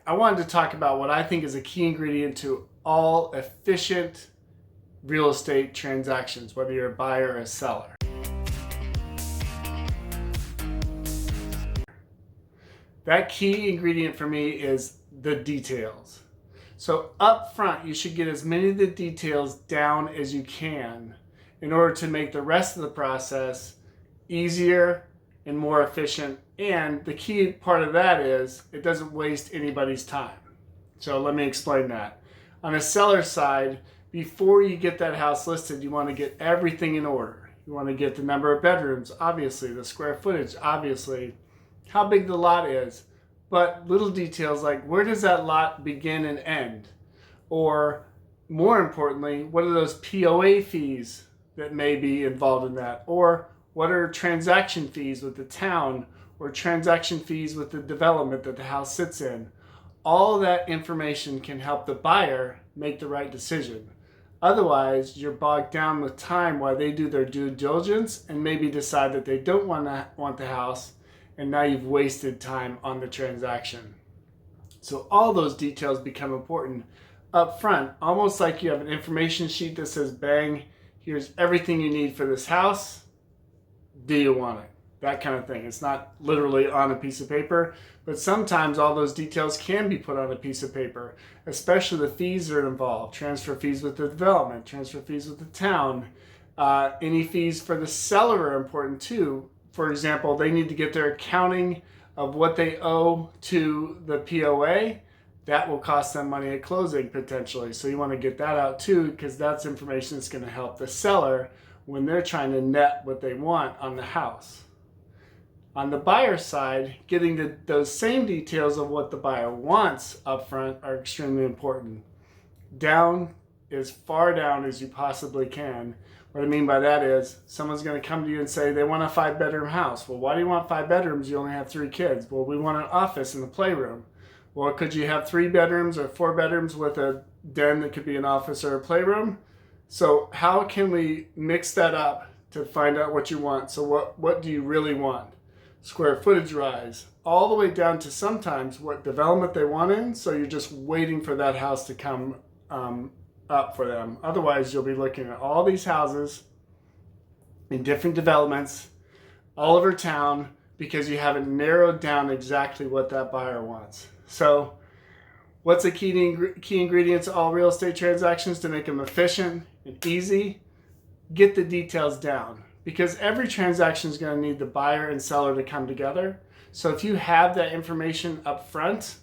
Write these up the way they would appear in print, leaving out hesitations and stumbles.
I wanted to talk about what I think is a key ingredient to all efficient real estate transactions, whether you're a buyer or a seller. That key ingredient for me is the details. So up front, you should get as many of the details down as you can in order to make the rest of the process easier and more efficient. And the key part of that is it doesn't waste anybody's time. So let me explain that. On a seller side, before you get that house listed, you want to get everything in order. You want to get the number of bedrooms, obviously, the square footage, obviously, how big the lot is, but little details like where does that lot begin and end? Or more importantly, what are those POA fees that may be involved in that? Or what are transaction fees with the town or transaction fees with the development that the house sits in? All of that information can help the buyer make the right decision. Otherwise, you're bogged down with time while they do their due diligence and maybe decide that they don't want the house, and now you've wasted time on the transaction. So all those details become important up front, almost like you have an information sheet that says, bang, here's everything you need for this house. Do you want it? That kind of thing. It's not literally on a piece of paper, but sometimes all those details can be put on a piece of paper, especially the fees that are involved, transfer fees with the development, transfer fees with the town. Any fees for the seller are important too. For example, they need to get their accounting of what they owe to the POA. That will cost them money at closing potentially. So you want to get that out too, because that's information that's going to help the seller when they're trying to net what they want on the house. On the buyer side, getting those same details of what the buyer wants up front are extremely important. Down as far down as you possibly can. What I mean by that is someone's going to come to you and say they want a 5-bedroom house. Well, why do you want 5 bedrooms? You only have 3 kids. Well, we want an office and a playroom. Well, could you have 3 bedrooms or 4 bedrooms with a den that could be an office or a playroom? So how can we mix that up to find out what you want? So what do you really want? Square footage rise, all the way down to sometimes what development they want in. So you're just waiting for that house to come up for them. Otherwise, you'll be looking at all these houses in different developments all over town because you haven't narrowed down exactly what that buyer wants. So what's the key ingredients to all real estate transactions to make them efficient and easy? Get the details down, because every transaction is going to need the buyer and seller to come together. So if you have that information up front,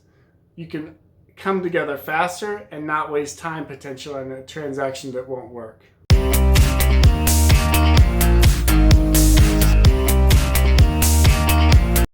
you can come together faster and not waste time potentially on a transaction that won't work.